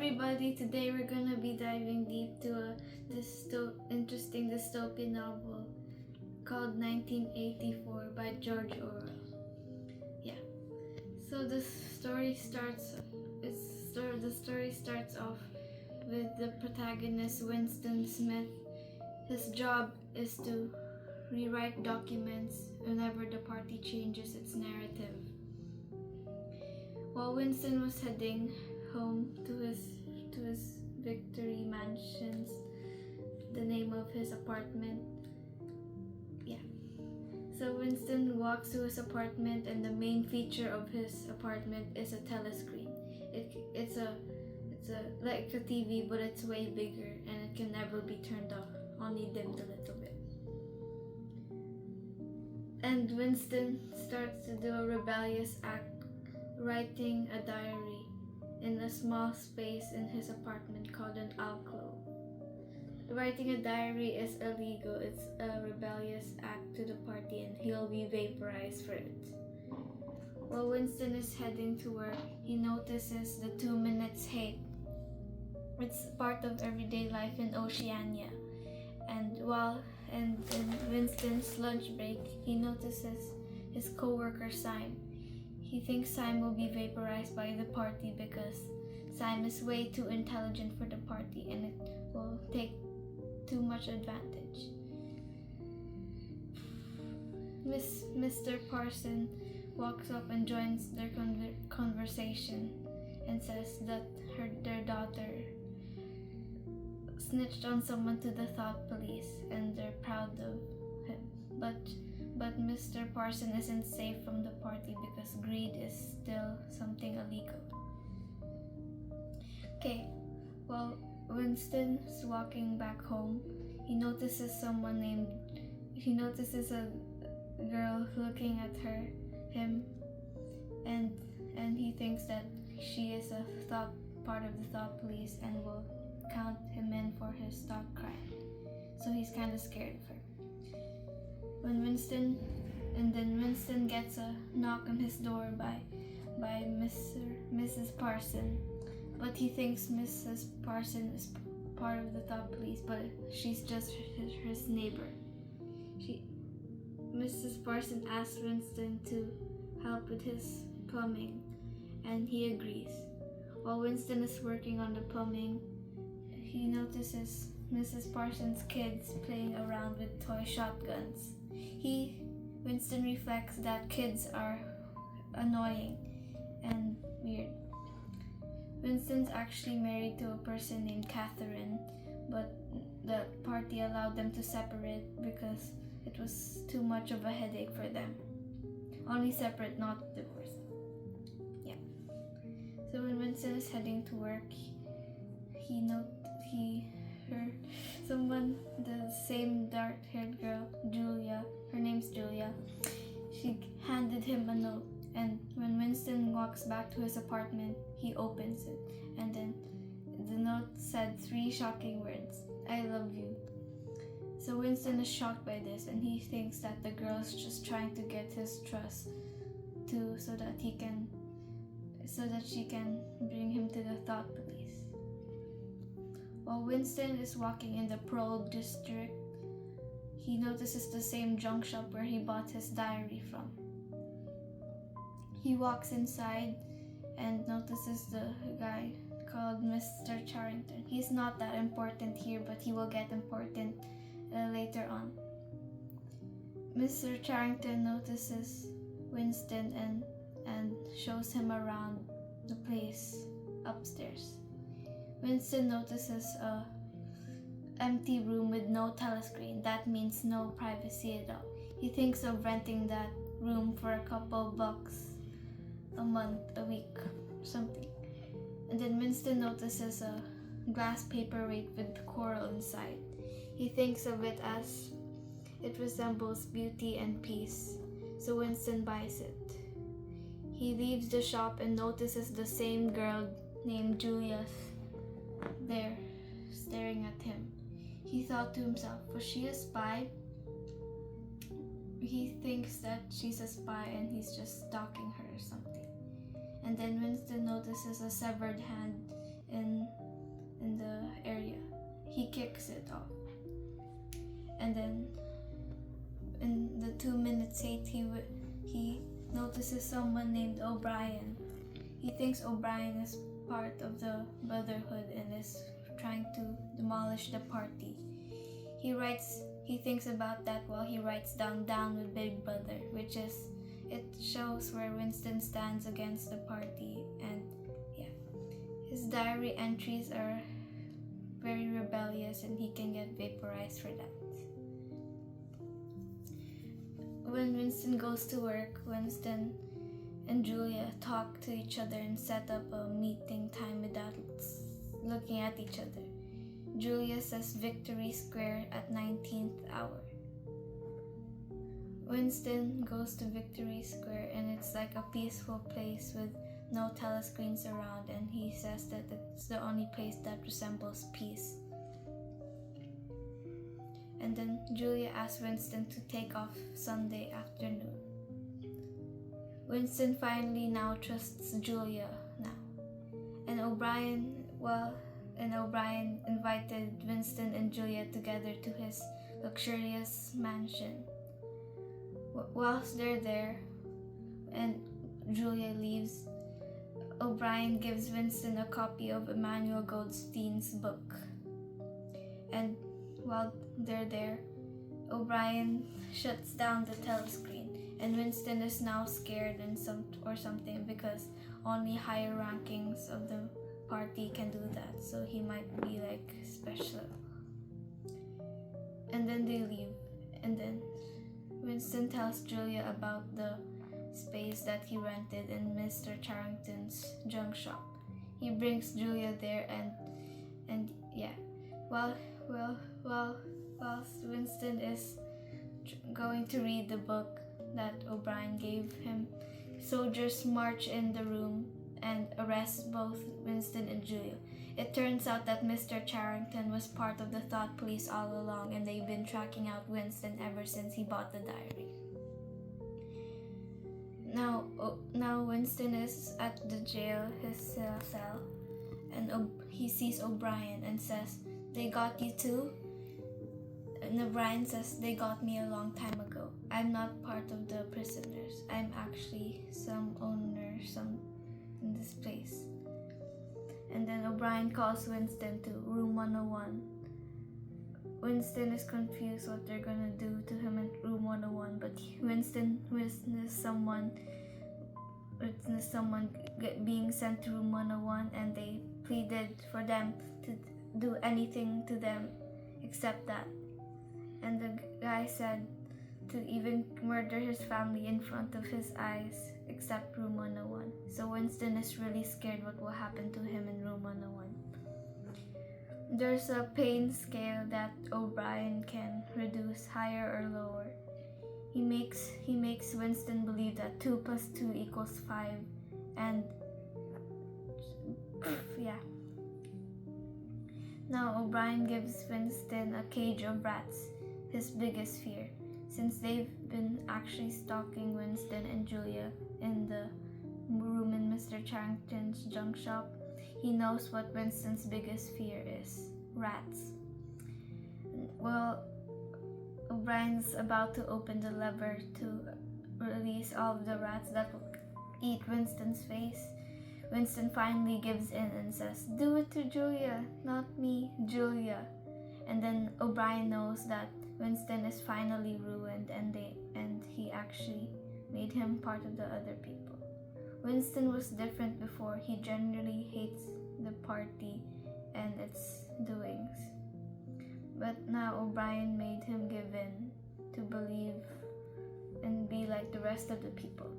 everybody, today we're gonna be diving deep to a interesting dystopian novel called 1984 by George Orwell. Yeah. So the story starts off with the protagonist Winston Smith. His job is to rewrite documents whenever the party changes its narrative. While Winston was heading home to his Victory Mansions, the name of his apartment. Yeah. So Winston walks to his apartment, and the main feature of his apartment is a telescreen. It's like a TV, but it's way bigger, and it can never be turned off, only dimmed a little bit. And Winston starts to do a rebellious act, writing a diary in a small space in his apartment called an alcove. Writing a diary is illegal. It's a rebellious act to the party, and he'll be vaporized for it. While Winston is heading to work, he notices the 2 minutes hate. It's part of everyday life in Oceania. And in Winston's lunch break, he notices his coworker's sign. He thinks Sam will be vaporized by the party because Sam is way too intelligent for the party and it will take too much advantage. Mr. Parson walks up and joins their conversation and says that their daughter snitched on someone to the thought police and they're proud of him. But Mr. Parson isn't safe from the party because greed is still something illegal. Okay, while Winston's walking back home, he notices a girl looking at him, and he thinks that she is a part of the thought police and will count him in for his thought crime. So he's kind of scared of her. Winston gets a knock on his door by Mrs. Parson, but he thinks Mrs. Parson is part of the thought police, but she's just his neighbor. Mrs. Parson asks Winston to help with his plumbing, and he agrees. While Winston is working on the plumbing, he notices Mrs. Parson's kids playing around with toy shotguns. Winston reflects that kids are annoying and weird. Winston's actually married to a person named Catherine, but the party allowed them to separate because it was too much of a headache for them. Only separate, not divorced. Yeah. So when Winston is heading to work, the same dark-haired girl, Julia, her name's Julia, she handed him a note, and when Winston walks back to his apartment, he opens it, and then the note said 3 shocking words: "I love you." So Winston is shocked by this, and he thinks that the girl's just trying to get his trust so that she can bring him to the thought police. While Winston is walking in the Pearl District, he notices the same junk shop where he bought his diary from. He walks inside and notices the guy called Mr. Charrington. He's not that important here, but he will get important later on. Mr. Charrington notices Winston and shows him around the place upstairs. Winston notices a empty room with no telescreen. That means no privacy at all. He thinks of renting that room for a couple bucks a month, a week, something. And then Winston notices a glass paperweight with coral inside. He thinks of it as it resembles beauty and peace, so Winston buys it. He leaves the shop and notices the same girl named Julia there, staring at him. He thought to himself, was she a spy? He thinks that she's a spy and he's just stalking her or something. And then Winston notices a severed hand in kicks it off. And then in the 2 minutes 8, he notices someone named O'Brien. He thinks O'Brien is part of the Brotherhood and is trying to demolish the party. He thinks about that while he writes down with Big Brother, which is, it shows where Winston stands against the party. And yeah, his diary entries are very rebellious and he can get vaporized for that. When Winston goes to work, Winston and Julia talk to each other and set up a meeting time without looking at each other. Julia says Victory Square at 19th hour. Winston goes to Victory Square and it's like a peaceful place with no telescreens around, and he says that it's the only place that resembles peace. And then Julia asks Winston to take off Sunday afternoon. Winston finally now trusts Julia now. And O'Brien invited Winston and Julia together to his luxurious mansion. Whilst they're there and Julia leaves, O'Brien gives Winston a copy of Emmanuel Goldstein's book. And while they're there, O'Brien shuts down the telescreen, and Winston is now scared or something because only higher rankings of the party can do that, so he might be like special. And then they leave, and then Winston tells Julia about the space that he rented in Mr. Charrington's junk shop. He brings Julia there and yeah, whilst Winston is going to read the book that O'Brien gave him, soldiers march in the room and arrest both Winston and Julia. It turns out that Mr. Charrington was part of the thought police all along, and they've been tracking out Winston ever since he bought the diary. Now Winston is at the jail, his cell, and he sees O'Brien and says, "They got you too?" And O'Brien says, "They got me a long time ago. I'm not part of the prisoners. I'm actually some owner in this place." And then O'Brien calls Winston to room 101. Winston is confused what they're gonna do to him in room 101, but Winston witnessed someone being sent to room 101, and they pleaded for them to do anything to them except that. And the guy said to even murder his family in front of his eyes except room 101. So Winston is really scared what will happen to him in room 101. There's a pain scale that O'Brien can reduce higher or lower. He makes Winston believe that 2 plus 2 equals 5, and yeah. Now O'Brien gives Winston a cage of rats, his biggest fear, since they've been actually stalking Winston and Julia in the room in Mr. Charrington's junk shop. He knows what Winston's biggest fear is: rats. Well, O'Brien's about to open the lever to release all of the rats that will eat Winston's face. Winston finally gives in and says, "Do it to Julia, not me, Julia." And then O'Brien knows that Winston is finally ruined, and he actually made him part of the other people. Winston was different before. He generally hates the party and its doings. But now O'Brien made him give in to believe and be like the rest of the people.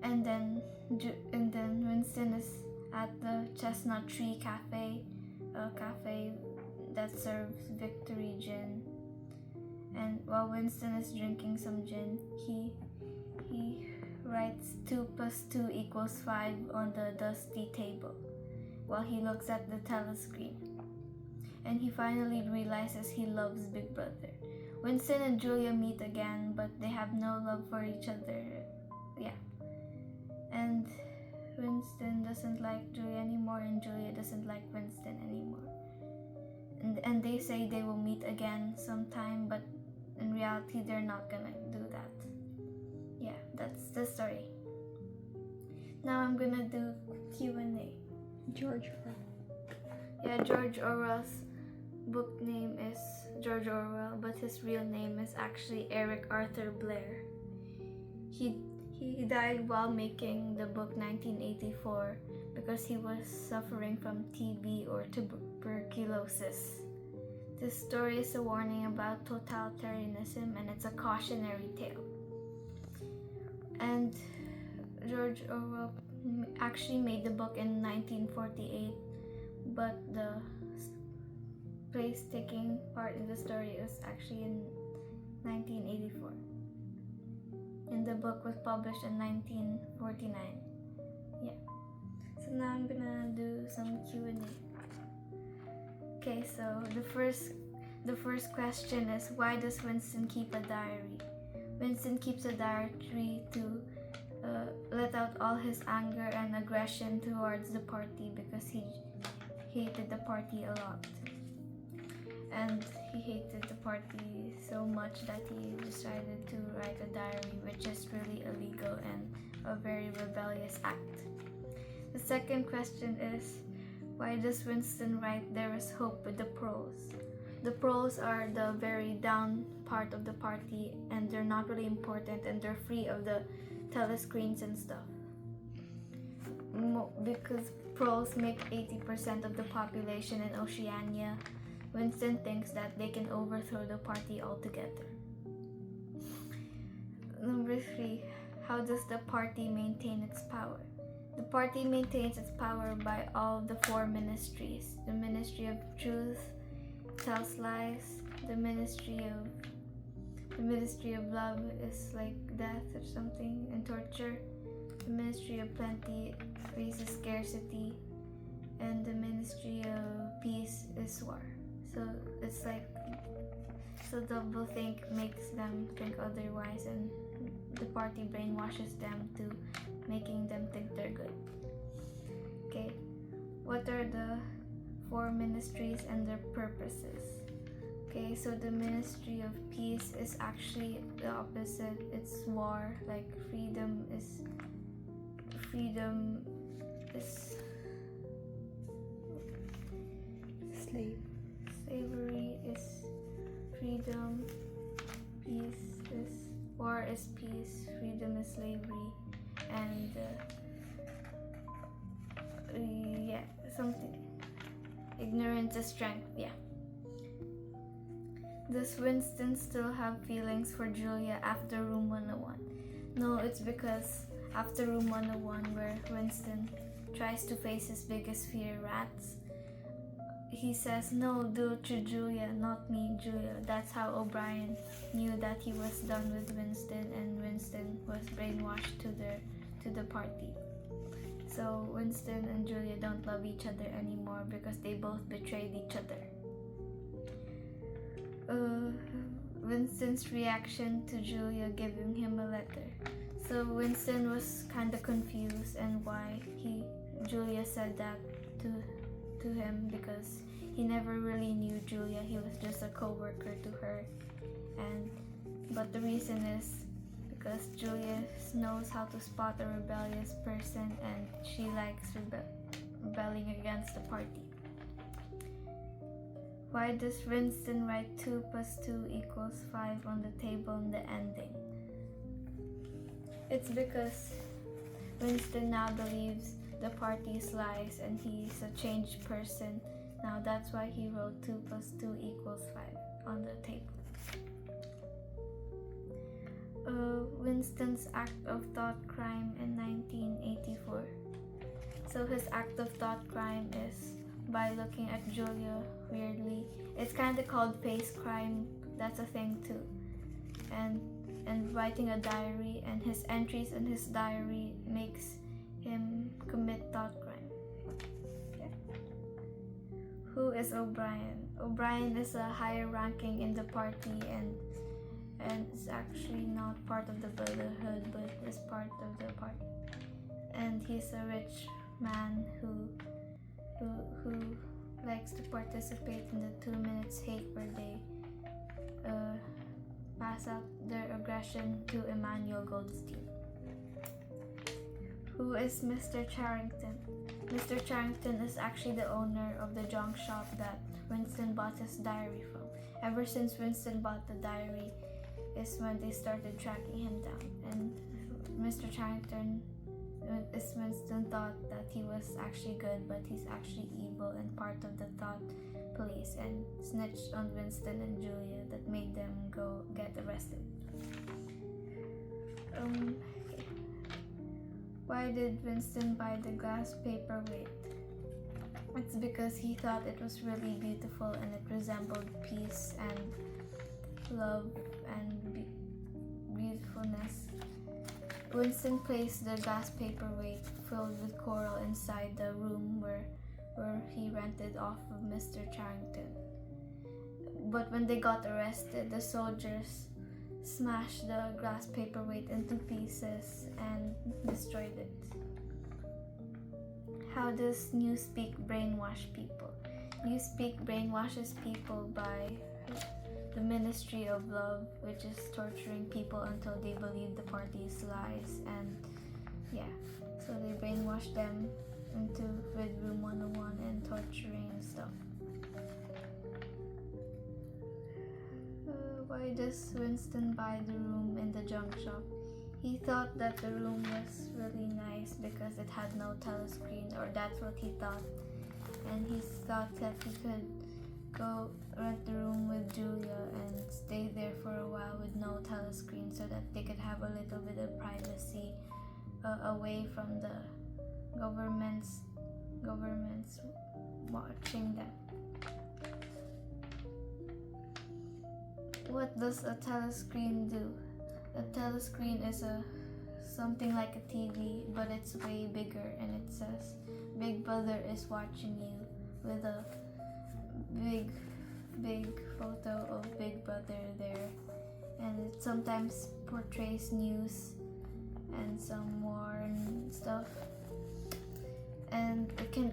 And then Winston is at the Chestnut Tree Cafe, a cafe that serves Victory gin. And while Winston is drinking some gin, he writes 2 plus 2 equals 5 on the dusty table while he looks at the telescreen. And he finally realizes he loves Big Brother. Winston and Julia meet again, but they have no love for each other. Yeah. And Winston doesn't like Julia anymore, and Julia doesn't like Winston anymore. and they say they will meet again sometime, but in reality they're not gonna do that. Yeah, that's the story. Now I'm gonna do Q&A. George Orwell. Yeah, George Orwell's book name is George Orwell, but his real name is actually Eric Arthur Blair. He died while making the book 1984 because he was suffering from TB or tuberculosis. This story is a warning about totalitarianism, and it's a cautionary tale. And George Orwell actually made the book in 1948, but the place-taking part in the story is actually in 1984. And the book was published in 1949. Yeah. So now I'm gonna do some Q&A. Okay, so the first question is, why does Winston keep a diary? Winston keeps a diary to let out all his anger and aggression towards the party because he hated the party a lot. And he hated the party so much that he decided to write a diary, which is really illegal and a very rebellious act. The second question is, why does Winston write "There is hope" with the proles? The proles are the very down part of the party, and they're not really important, and they're free of the telescreens and stuff. Because proles make 80% of the population in Oceania, Winston thinks that they can overthrow the party altogether. Number 3, how does the party maintain its power? The party maintains its power by all the 4 ministries. The Ministry of Truth tells lies. The Ministry of Love is like death or something, and torture. The Ministry of Plenty raises scarcity, and the Ministry of Peace is war. So it's like, so doublethink makes them think otherwise, and the party brainwashes them to making them think they're good. Okay, what are the 4 ministries and their purposes? Okay, so the Ministry of Peace is actually the opposite. It's war. Like freedom is slavery is freedom, peace is war is peace, freedom is slavery, and something. Ignorance is strength. Yeah. Does Winston still have feelings for Julia after Room 101? No, it's because after Room 101, where Winston tries to face his biggest fear, rats, he says, "No, do it to Julia, not me, Julia." That's how O'Brien knew that he was done with Winston, and Winston was brainwashed to the party. So Winston and Julia don't love each other anymore because they both betrayed each other. Winston's reaction to Julia giving him a letter. So Winston was kind of confused and why Julia said that to him, because he never really knew Julia. He was just a co-worker to her, but the reason is because Julia knows how to spot a rebellious person, and she likes rebelling against the party. Why does Winston write 2 + 2 = 5 on the table in the ending? It's because Winston now believes the party's lies and he's a changed person. Now that's why he wrote 2 + 2 = 5 on the table. Winston's act of thought crime in 1984. So his act of thought crime is by looking at Julia weirdly. It's kind of called face crime. That's a thing too. And writing a diary, and his entries in his diary makes him commit thought crime. Okay. Who is O'Brien? O'Brien is a higher ranking in the party, and is actually not part of the Brotherhood, but is part of the party. And he's a rich man who likes to participate in the 2 minutes hate where they pass out their aggression to Emmanuel Goldstein. Who is Mr. Charrington? Mr. Charrington is actually the owner of the junk shop that Winston bought his diary from. Ever since Winston bought the diary is when they started tracking him down. And Mr. Charrington is Winston thought that he was actually good, but he's actually evil and part of the thought police, and snitched on Winston and Julia that made them go get arrested. Why did Winston buy the glass paperweight? It's because he thought it was really beautiful and it resembled peace and love and beautifulness. Winston placed the glass paperweight filled with coral inside the room where he rented off of Mr. Charrington. But when they got arrested, the soldiers smashed the glass paperweight into pieces and destroyed it. How does Newspeak brainwash people? Newspeak brainwashes people by the Ministry of Love, which is torturing people until they believe the party's lies, and so they brainwash them into with Room 101 and torturing and stuff. Why does Winston buy the room in the junk shop? He thought that the room was really nice because it had no telescreen, or that's what he thought. And he thought that he could go rent the room with Julia and stay there for a while with no telescreen so that they could have a little bit of privacy away from the governments watching them. What does a telescreen do? A telescreen is something like a TV, but it's way bigger, and it says Big Brother is watching you with a big photo of Big Brother there, and it sometimes portrays news and some war and stuff, and it can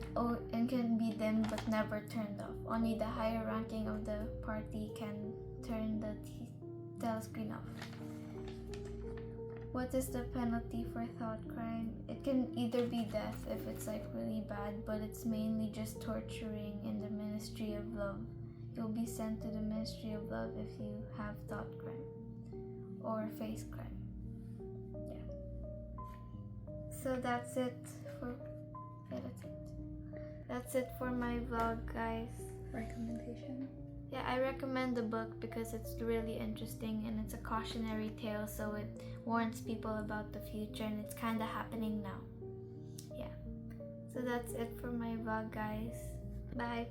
be dimmed but never turned off. Only the higher ranking of the party can turn the telescreen off. What is the penalty for thought crime? It can either be death if it's like really bad, but it's mainly just torturing in the Ministry of Love. You'll be sent to the Ministry of Love if you have thought crime or face crime. So that's it for my vlog, guys. Recommendation? Yeah, I recommend the book because it's really interesting and it's a cautionary tale, so it warns people about the future and it's kind of happening now. Yeah. So that's it for my vlog, guys. Bye.